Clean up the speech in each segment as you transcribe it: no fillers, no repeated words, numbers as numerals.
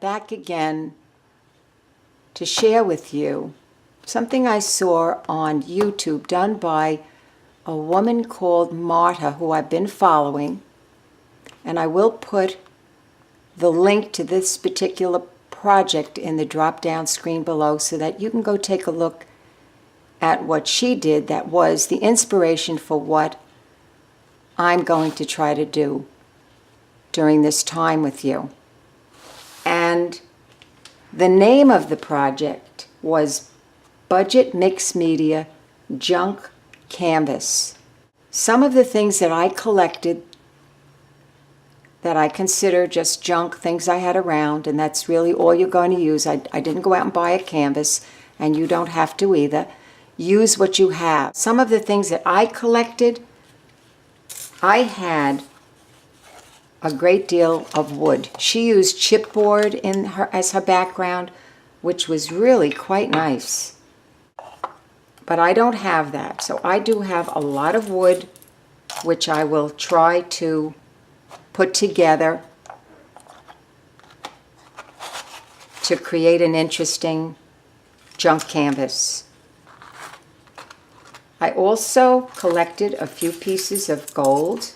back again to share with you something I saw on YouTube done by a woman called Marta, who I've been following, and I will put the link to this particular project in the drop-down screen below so that you can go take a look at what she did that was the inspiration for what I'm going to try to do during this time with you. And the name of the project was Budget Mixed Media Junk Canvas. Some of the things that I collected that I consider just junk, things I had around, and that's really all you're going to use. I didn't go out and buy a canvas, and you don't have to either. Use what you have. Some of the things that I collected, I had a great deal of wood. She used chipboard as her background, which was really quite nice. But I don't have that, so I do have a lot of wood, which I will try to put together to create an interesting junk canvas. I also collected a few pieces of gold.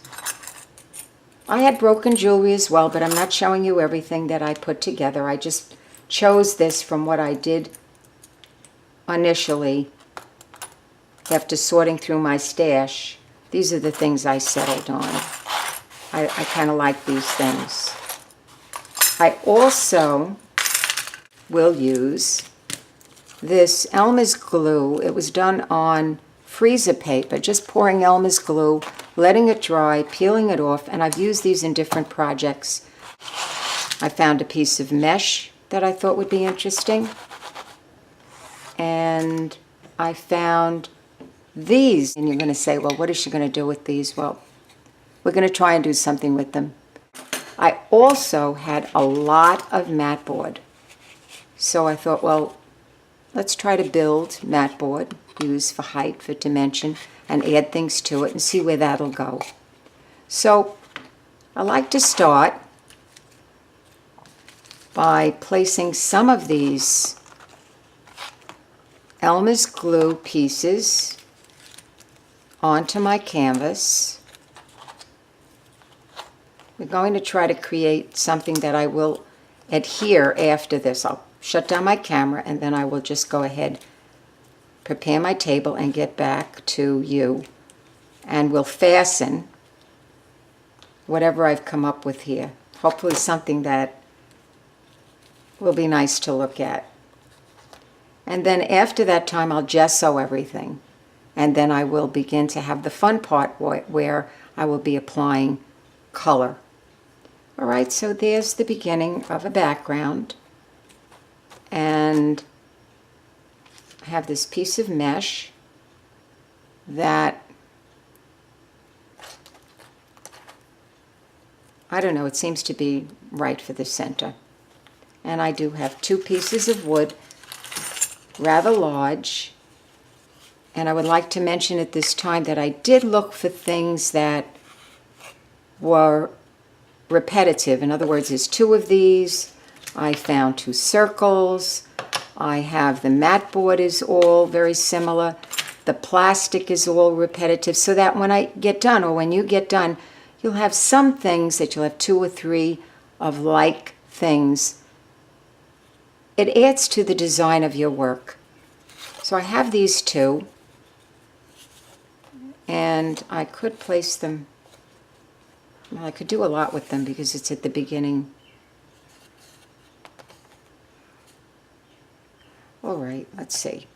I had broken jewelry as well, but I'm not showing you everything that I put together. I just chose this from what I did initially after sorting through my stash. These are the things I settled on. I kind of like these things. I also will use this Elmer's glue. It was done on freezer paper, just pouring Elmer's glue, letting it dry, peeling it off, and I've used these in different projects. I found a piece of mesh that I thought would be interesting, and I found these. And you're going to say, well, what is she going to do with these? Well, we're going to try and do something with them. I also had a lot of mat board. So I thought, well, let's try to build mat board, use for height, for dimension, and add things to it and see where that'll go. So I like to start by placing some of these Elmer's glue pieces onto my canvas. We're going to try to create something that I will adhere after this. I'll shut down my camera and then I will just go ahead, prepare my table, and get back to you. And we'll fasten whatever I've come up with here. Hopefully something that will be nice to look at. And then after that time, I'll gesso everything. And then I will begin to have the fun part where I will be applying color. All right, so there's the beginning of a background. And I have this piece of mesh that, I don't know, it seems to be right for the center. And I do have two pieces of wood, rather large. And I would like to mention at this time that I did look for things that were repetitive. In other words, there's two of these. I found two circles. I have the mat board is all very similar. The plastic is all repetitive, so that when I get done, or when you get done, you'll have some things that you'll have two or three of like things. It adds to the design of your work. So I have these two, and I could place them. Well, I could do a lot with them because it's at the beginning. All right, let's see.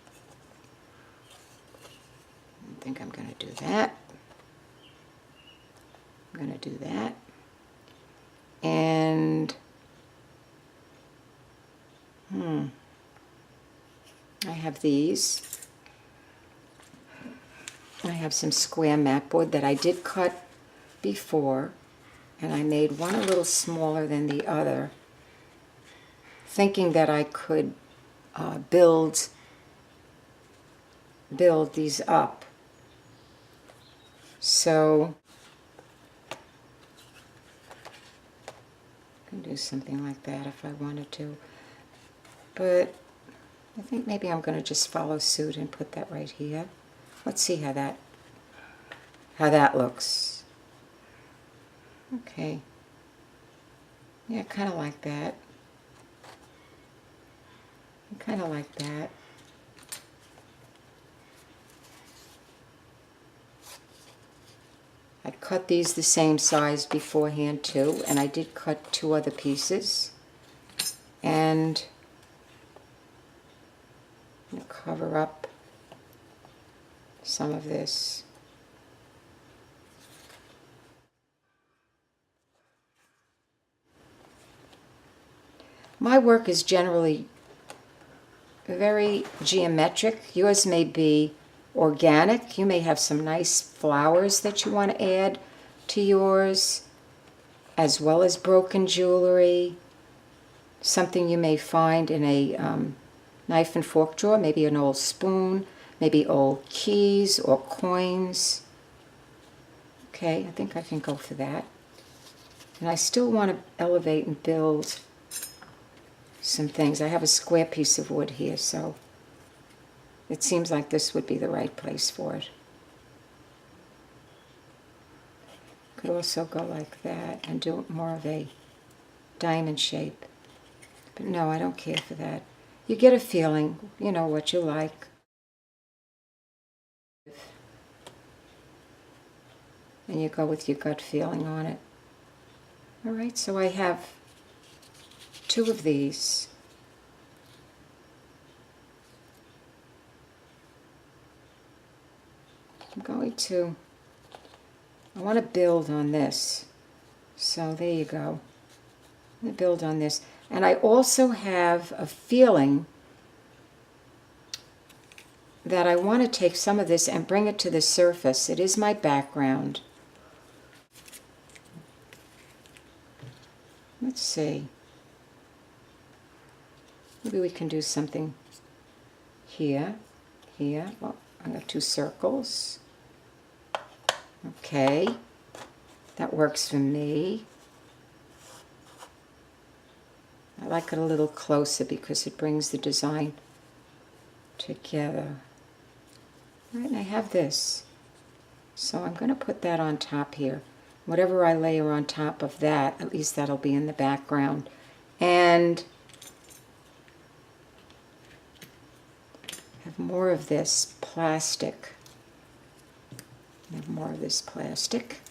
I think I'm going to do that. I'm going to do that. And I have these. I have some square mat board that I did cut before, and I made one a little smaller than the other, thinking that I could build these up. So can do something like that if I wanted to. But I think maybe I'm going to just follow suit and put that right here. Let's see how that looks. Okay. Yeah, kind of like that. Kind of like that. I cut these the same size beforehand too, and I did cut 2 other pieces. And I'm going to cover up some of this. My work is generally very geometric. Yours may be organic. You may have some nice flowers that you want to add to yours, as well as broken jewelry, something you may find in a knife and fork drawer, maybe an old spoon, maybe old keys or coins. Okay, I think I can go for that. And I still want to elevate and build some things. I have a square piece of wood here, so it seems like this would be the right place for it. Could also go like that and do more of a diamond shape. But no, I don't care for that. You get a feeling, you know, what you like. And you go with your gut feeling on it. All right, so I have 2 of these. I want to build on this. So there you go. I'm going to build on this. And I also have a feeling that I want to take some of this and bring it to the surface. It is my background. Let's see. Maybe we can do something here, here. Well, I got 2 circles. Okay, that works for me. I like it a little closer because it brings the design together. All right, and I have this. So I'm going to put that on top here. Whatever I layer on top of that, at least that'll be in the background. And have more of this plastic. Have more of this plastic.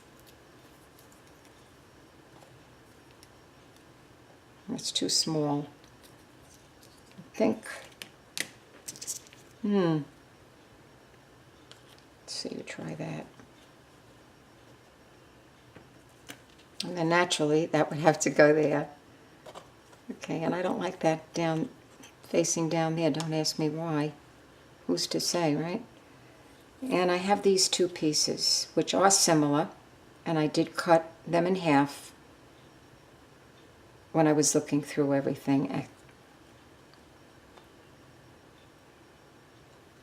It's too small. I think. Let's see, you try that. And then naturally, that would have to go there. Okay, and I don't like that down, facing down there. Don't ask me why. Who's to say, right? And I have these 2 pieces, which are similar, and I did cut them in half when I was looking through everything.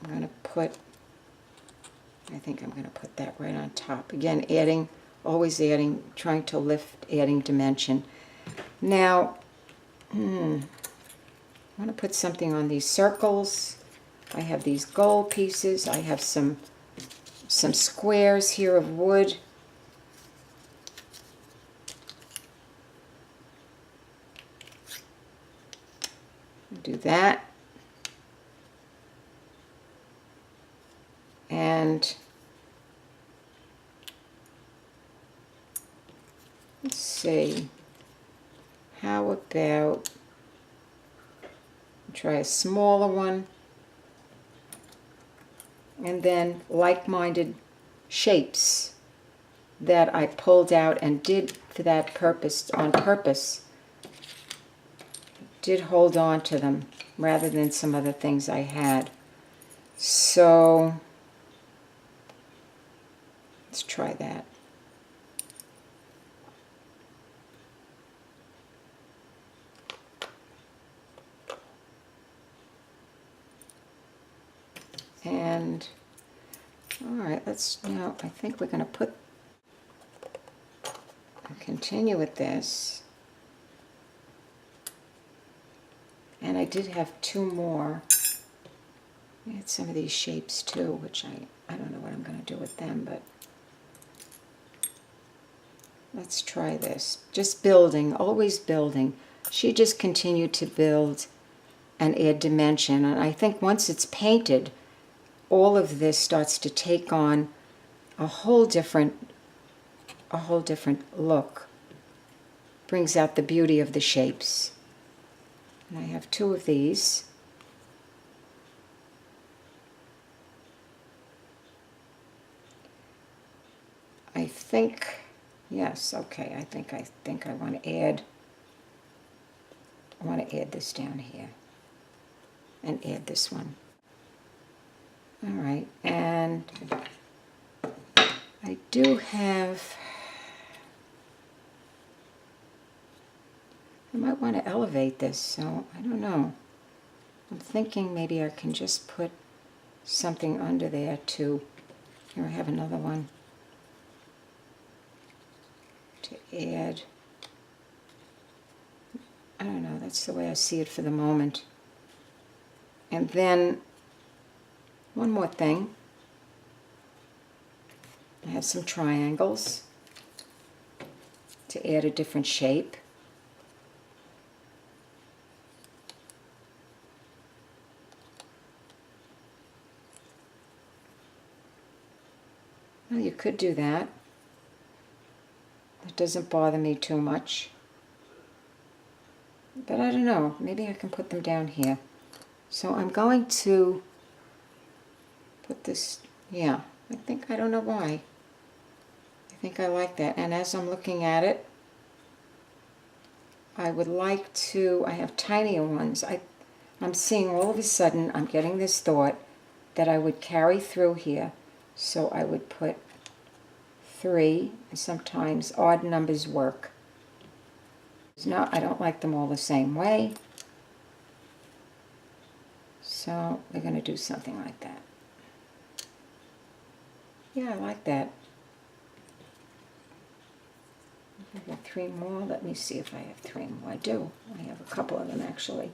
I'm going to put, I think I'm going to put that right on top. Again, adding, always adding, trying to lift, adding dimension. Now, I want to put something on these circles. I have these gold pieces. I have some squares here of wood. Do that. And let's see. How about try a smaller one? And then like-minded shapes that I pulled out and did for that purpose, on purpose, did hold on to them rather than some other things I had. So let's try that. And all right, let's now, I think we're going to continue with this. did have two more. I had some of these shapes too, which I don't know what I'm going to do with them, but let's try this. Just building, always building. She just continued to build and add dimension, and I think once it's painted, all of this starts to take on a whole different look. Brings out the beauty of the shapes. And I have two of these. I think, yes, okay, I think I want to add this down here and add this one. All right, and I do have, I might want to elevate this, so I don't know. I'm thinking maybe I can just put something under there too. Here I have another one to add. I don't know, that's the way I see it for the moment. And then one more thing. I have some triangles to add a different shape. Well, you could do that. That doesn't bother me too much. But I don't know, maybe I can put them down here. So I'm going to put this, yeah, I don't know why. I think I like that. And as I'm looking at it, I would like to, I have tinier ones. I'm seeing all of a sudden, I'm getting this thought that I would carry through here. So I would put 3, and sometimes odd numbers work. No, I don't like them all the same way. So we're going to do something like that. Yeah, I like that. I got 3 more. Let me see if I have 3 more. I do. I have a couple of them actually.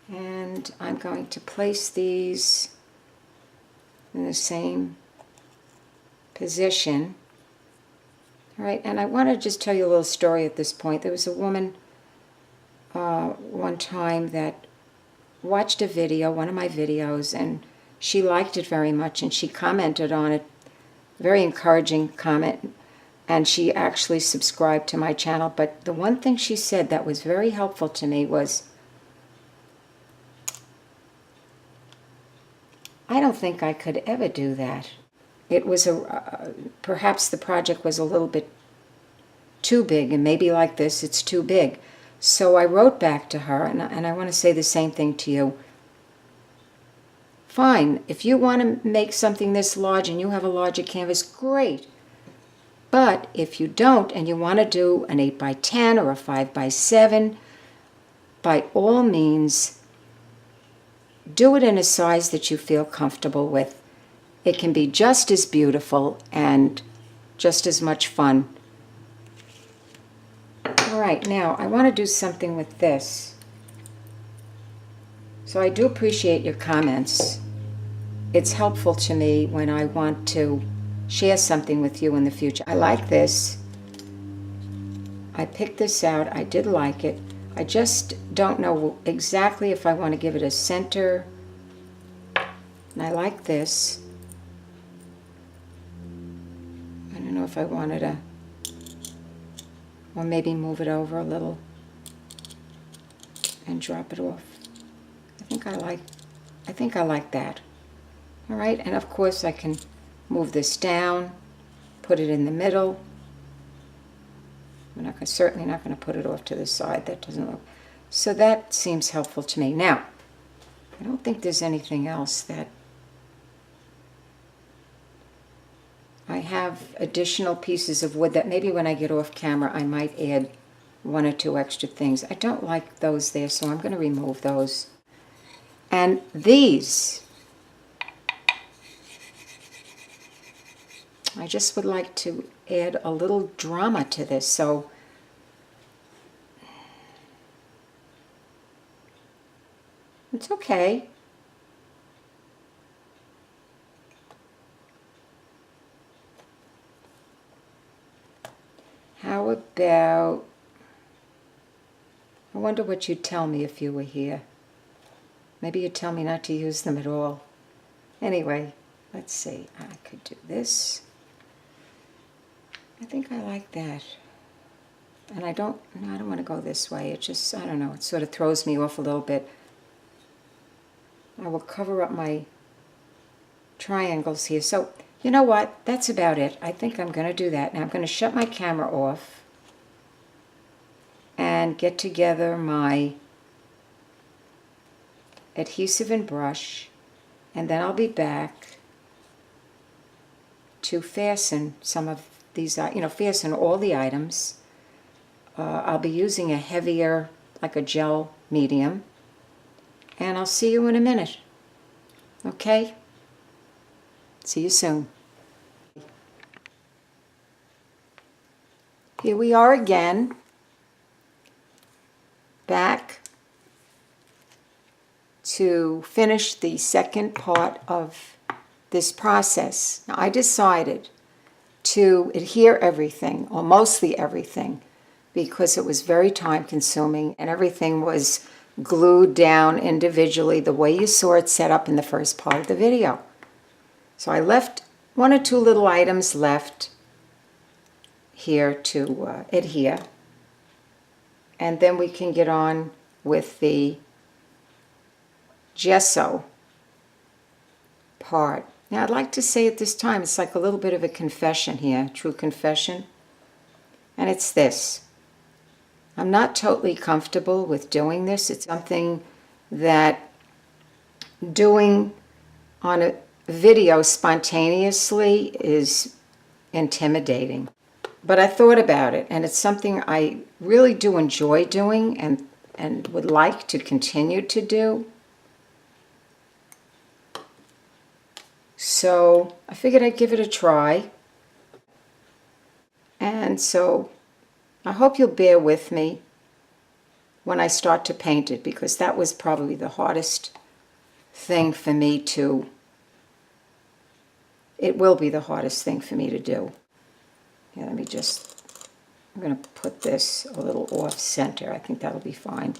And I'm going to place these in the same position. All right, and I want to just tell you a little story at this point. There was a woman one time that watched a video, one of my videos, and she liked it very much, and she commented on it, very encouraging comment, and she actually subscribed to my channel. But the one thing she said that was very helpful to me was, I don't think I could ever do that. It was perhaps the project was a little bit too big, and maybe like this, it's too big. So I wrote back to her, and I want to say the same thing to you. Fine, if you want to make something this large and you have a larger canvas, great. But if you don't, and you want to do an 8 by 10 or a 5 by 7, by all means, do it in a size that you feel comfortable with. It can be just as beautiful and just as much fun. All right, now I want to do something with this. So I do appreciate your comments. It's helpful to me when I want to share something with you in the future. I like this. I picked this out. I did like it. I just don't know exactly if I want to give it a center. And I like this. I don't know if I wanted to, or maybe move it over a little and drop it off. I think I like that. All right, and of course I can move this down, put it in the middle. I'm certainly not going to put it off to the side. That doesn't look. So that seems helpful to me. Now, I don't think there's anything else that I have additional pieces of wood that maybe when I get off camera I might add 1 or 2 extra things. I don't like those there, so I'm going to remove those. And these, I just would like to add a little drama to this. So It's okay. How about, I wonder what you'd tell me if you were here. Maybe you'd tell me not to use them at all. Anyway, let's see. I could do this. I think I like that. And I don't want to go this way. It just, I don't know, it sort of throws me off a little bit. I will cover up my triangles here. So, you know what? That's about it. I think I'm going to do that. Now I'm going to shut my camera off and get together my adhesive and brush, and then I'll be back to fasten some of these, fasten all the items. I'll be using a heavier, like a gel medium, and I'll see you in a minute. Okay? See you soon. Here we are again, back to finish the second part of this process. Now, I decided to adhere everything, or mostly everything, because it was very time consuming and everything was glued down individually the way you saw it set up in the first part of the video. So I left one or two little items left here to adhere, and then we can get on with the gesso part. Now I'd like to say at this time, it's like a little bit of a confession here, true confession, and it's this. I'm not totally comfortable with doing this. It's something that doing on a video spontaneously is intimidating. But I thought about it, and it's something I really do enjoy doing and would like to continue to do. So I figured I'd give it a try. And so I hope you'll bear with me when I start to paint it, because that was probably the hardest thing for me to, it will be the hardest thing for me to do. Here, let me just, I'm going to put this a little off center. I think that'll be fine.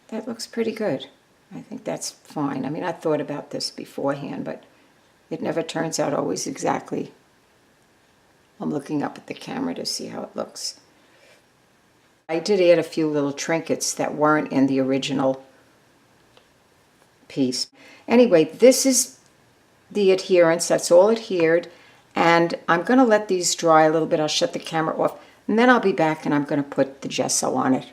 That looks pretty good. I think that's fine. I mean, I thought about this beforehand, but it never turns out always exactly. I'm looking up at the camera to see how it looks. I did add a few little trinkets that weren't in the original piece. Anyway, this is the adherence. That's all adhered. And I'm going to let these dry a little bit. I'll shut the camera off. And then I'll be back and I'm going to put the gesso on it.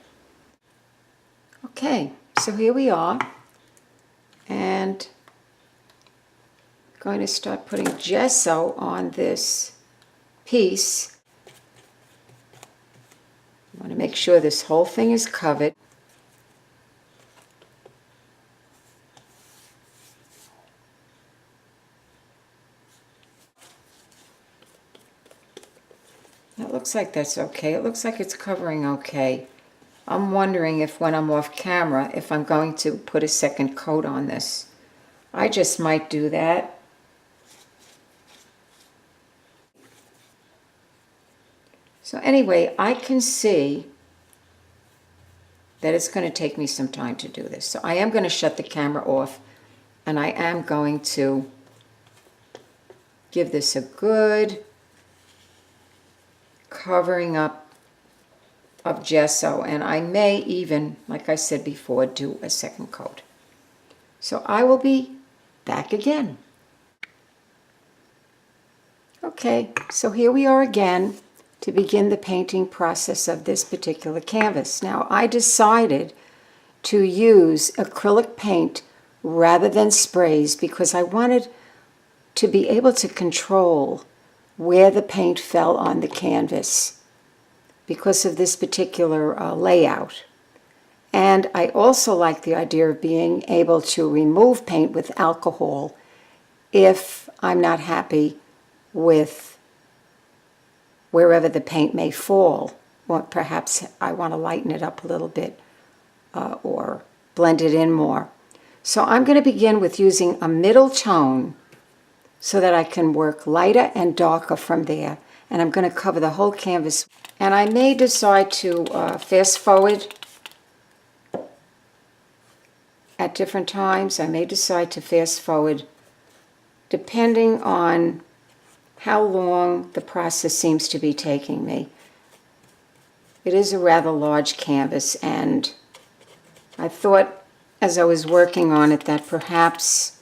Okay, so here we are. And going to start putting gesso on this piece. I want to make sure this whole thing is covered. It looks like that's okay. It looks like it's covering okay. I'm wondering if when I'm off camera, if I'm going to put a second coat on this. I just might do that. So anyway, I can see that it's going to take me some time to do this. So I am going to shut the camera off, and I am going to give this a good covering up of gesso, and I may even, like I said before, do a second coat. So I will be back again. Okay, so here we are again to begin the painting process of this particular canvas. Now, I decided to use acrylic paint rather than sprays because I wanted to be able to control where the paint fell on the canvas because of this particular layout. And I also like the idea of being able to remove paint with alcohol if I'm not happy with wherever the paint may fall or perhaps I want to lighten it up a little bit or blend it in more. So I'm going to begin with using a middle tone so that I can work lighter and darker from there. And I'm going to cover the whole canvas. And I may decide to fast forward at different times. I may decide to fast forward depending on how long the process seems to be taking me. It is a rather large canvas, and I thought as I was working on it that perhaps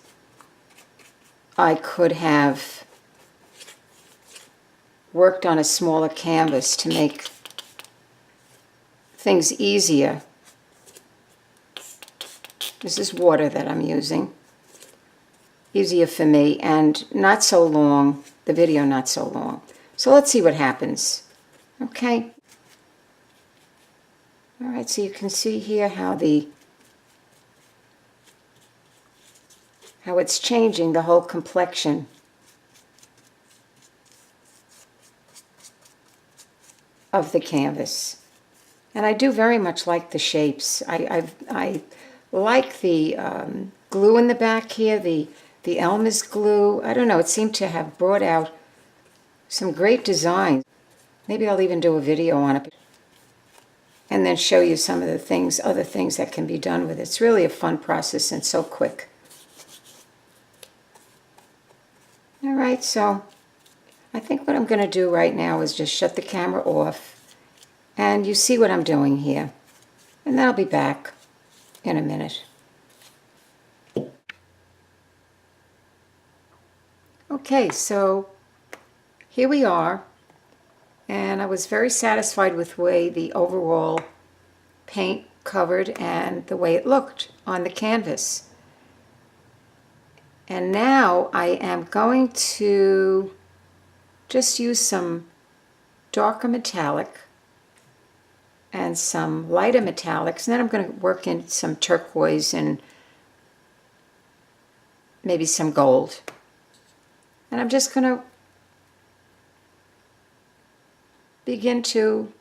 I could have worked on a smaller canvas to make things easier. This is water that I'm using. Easier for me and not so long, the video not so long. So let's see what happens. Okay. All right, so you can see here how it's changing the whole complexion of the canvas. And I do very much like the shapes. I like the glue in the back here, the Elmer's glue. I don't know, it seemed to have brought out some great designs. Maybe I'll even do a video on it and then show you some of the things, other things that can be done with it. It's really a fun process and so quick. All right, so I think what I'm going to do right now is just shut the camera off, and you see what I'm doing here. And then I'll be back in a minute. Okay, so here we are, and I was very satisfied with the way the overall paint covered and the way it looked on the canvas. And now I am going to just use some darker metallic and some lighter metallics, and then I'm going to work in some turquoise and maybe some gold. And I'm just going to begin to,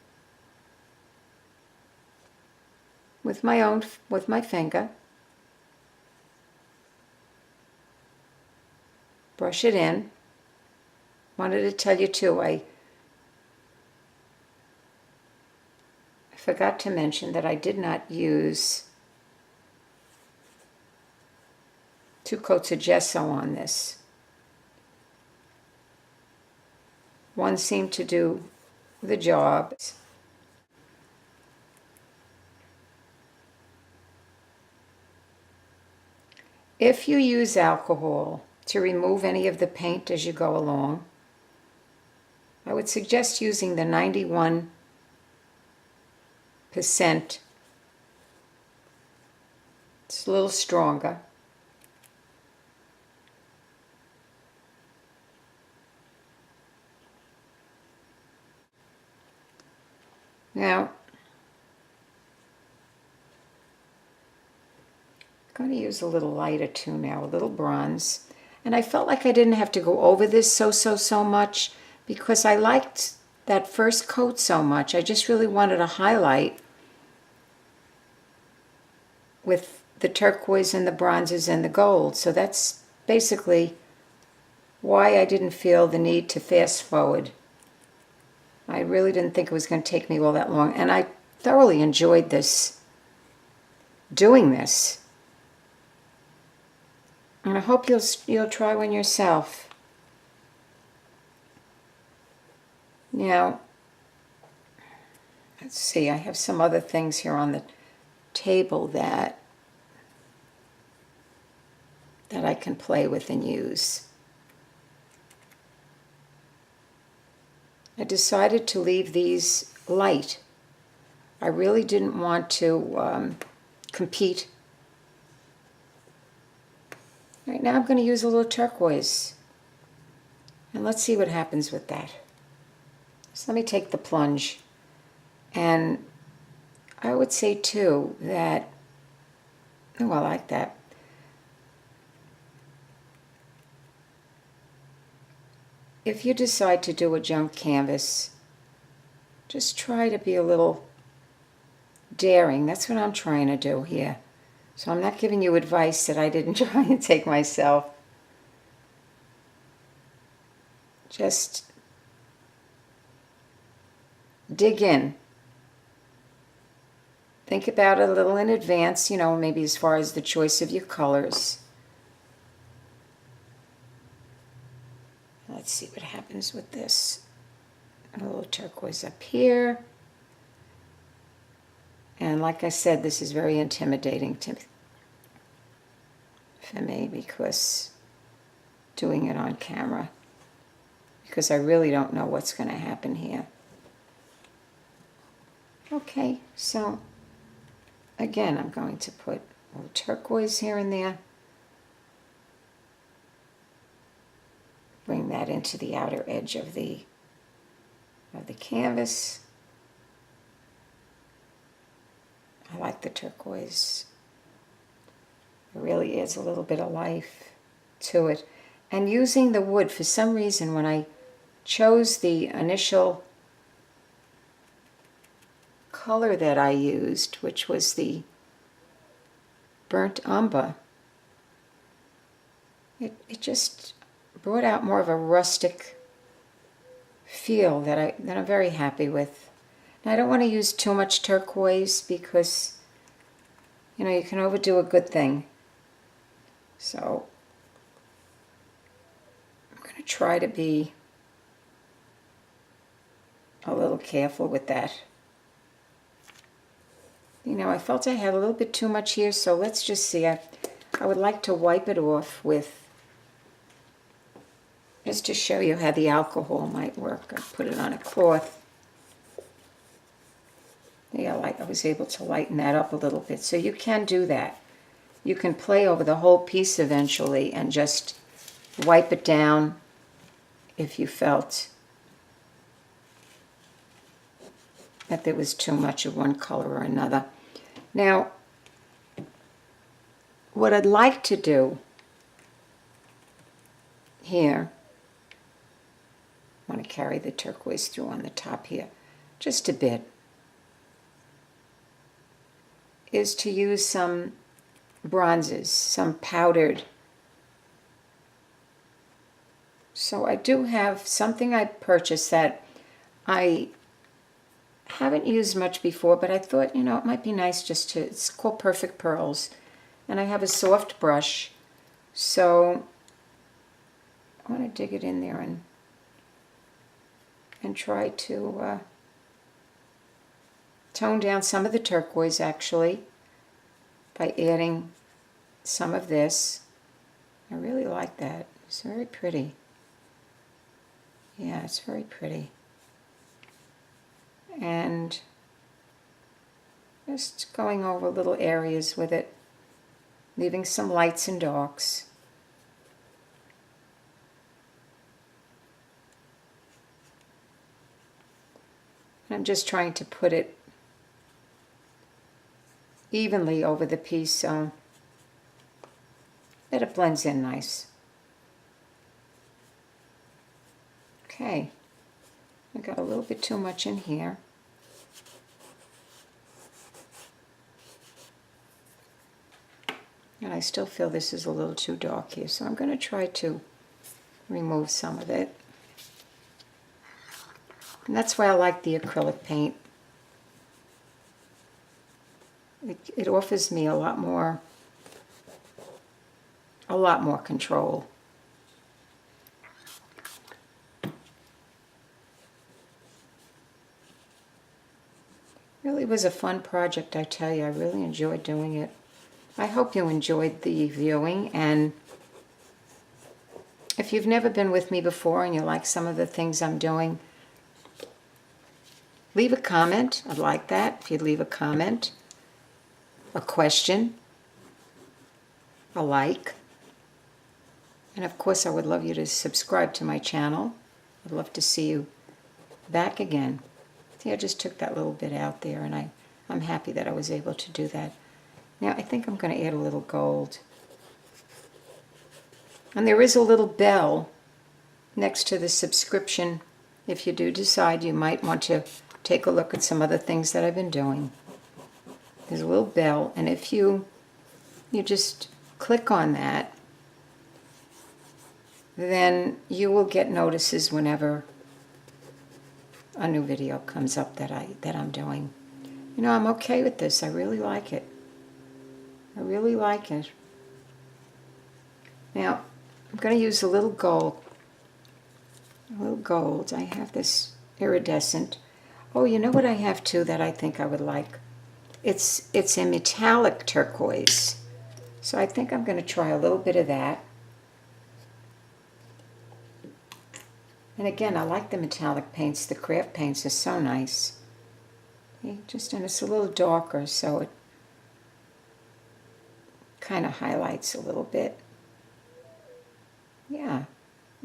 with my finger, brush it in. Wanted to tell you too, I forgot to mention that I did not use 2 coats of gesso on this. One seemed to do the job. If you use alcohol to remove any of the paint as you go along, I would suggest using the 91%. It's a little stronger. Now, I'm going to use a little lighter too now, a little bronze. And I felt like I didn't have to go over this so much because I liked that first coat so much. I just really wanted a highlight with the turquoise and the bronzes and the gold. So that's basically why I didn't feel the need to fast forward. I really didn't think it was going to take me all that long, and I thoroughly enjoyed doing this. And I hope you'll try one yourself. Now, let's see, I have some other things here on the table that I can play with and use. I decided to leave these light. I really didn't want to compete. Right now I'm going to use a little turquoise. And let's see what happens with that. So let me take the plunge. And I would say too that, oh, I like that. If you decide to do a junk canvas, just try to be a little daring. That's what I'm trying to do here. So I'm not giving you advice that I didn't try and take myself. Just dig in. Think about it a little in advance, you know, maybe as far as the choice of your colors. Let's see what happens with this. A little turquoise up here. And like I said, this is very intimidating for me because doing it on camera. Because I really don't know what's going to happen here. Okay, so again, I'm going to put a little turquoise here and there. Bring that into the outer edge of the canvas. I like the turquoise. There really is a little bit of life to it. And using the wood, for some reason, when I chose the initial color that I used, which was the burnt umber, it just brought out more of a rustic feel that I'm very happy with. Now, I don't want to use too much turquoise because, you know, you can overdo a good thing. So I'm going to try to be a little careful with that. You know, I felt I had a little bit too much here, so let's just see. I would like to wipe it off with, just to show you how the alcohol might work. I put it on a cloth. Yeah, I was able to lighten that up a little bit. So you can do that. You can play over the whole piece eventually and just wipe it down if you felt that there was too much of one color or another. Now, what I'd like to do here, I want to carry the turquoise through on the top here, just a bit, is to use some bronzes, some powdered. So I do have something I purchased that I haven't used much before, but I thought, you know, it might be nice just to, it's called Perfect Pearls. And I have a soft brush, so I want to dig it in there and try to tone down some of the turquoise, actually, by adding some of this. I really like that. It's very pretty. Yeah, it's very pretty. And just going over little areas with it, leaving some lights and darks. I'm just trying to put it evenly over the piece so that it blends in nice. Okay, I got a little bit too much in here. And I still feel this is a little too dark here, so I'm going to try to remove some of it. And that's why I like the acrylic paint. It offers me a lot more control. Really was a fun project, I tell you. I really enjoyed doing it. I hope you enjoyed the viewing, and if you've never been with me before and you like some of the things I'm doing, leave a comment. I'd like that if you'd leave a comment, a question, a like, and of course I would love you to subscribe to my channel. I'd love to see you back again. See, I just took that little bit out there, and I'm happy that I was able to do that. Now I think I'm going to add a little gold. And there is a little bell next to the subscription if you do decide you might want to take a look at some other things that I've been doing. There's a little bell, and if you just click on that, then you will get notices whenever a new video comes up that I'm doing. You know, I'm okay with this. I really like it. I really like it. Now, I'm going to use a little gold. A little gold. I have this iridescent. Oh, you know what I have too that I think I would like? It's a metallic turquoise. So I think I'm going to try a little bit of that. And again, I like the metallic paints. The craft paints are so nice. And it's a little darker, so it kind of highlights a little bit. Yeah,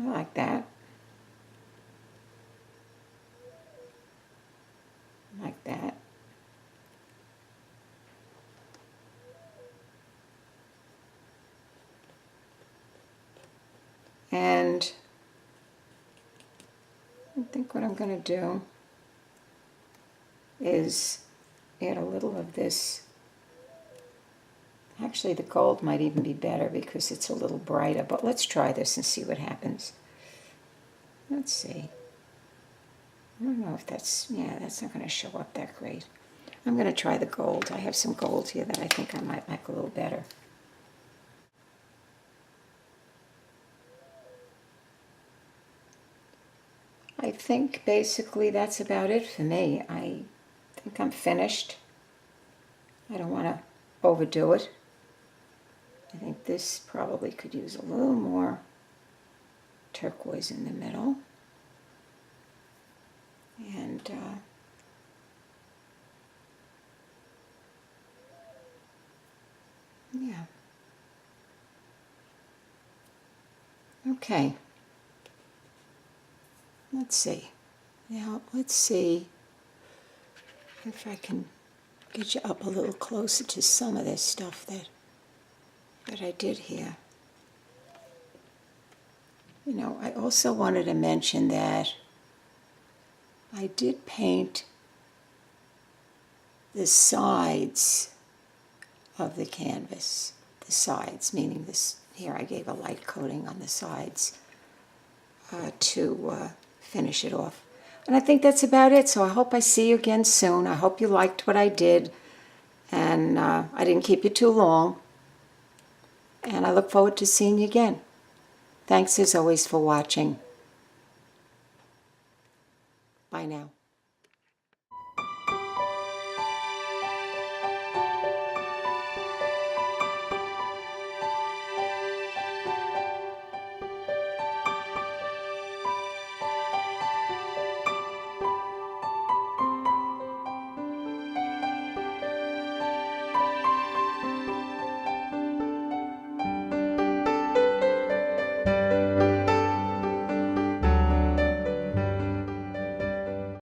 I like that. Like that. And I think what I'm going to do is add a little of this. Actually, the gold might even be better because it's a little brighter, but let's try this and see what happens. Let's see. I don't know if that's not going to show up that great. I'm going to try the gold. I have some gold here that I think I might like a little better. I think basically that's about it for me. I think I'm finished. I don't want to overdo it. I think this probably could use a little more turquoise in the middle. And yeah. Okay. Let's see. Now, let's see if I can get you up a little closer to some of this stuff that I did here. You know, I also wanted to mention that I did paint the sides of the canvas. The sides, meaning this, here I gave a light coating on the sides to finish it off. And I think that's about it. So I hope I see you again soon. I hope you liked what I did. And I didn't keep you too long. And I look forward to seeing you again. Thanks as always for watching. Bye now.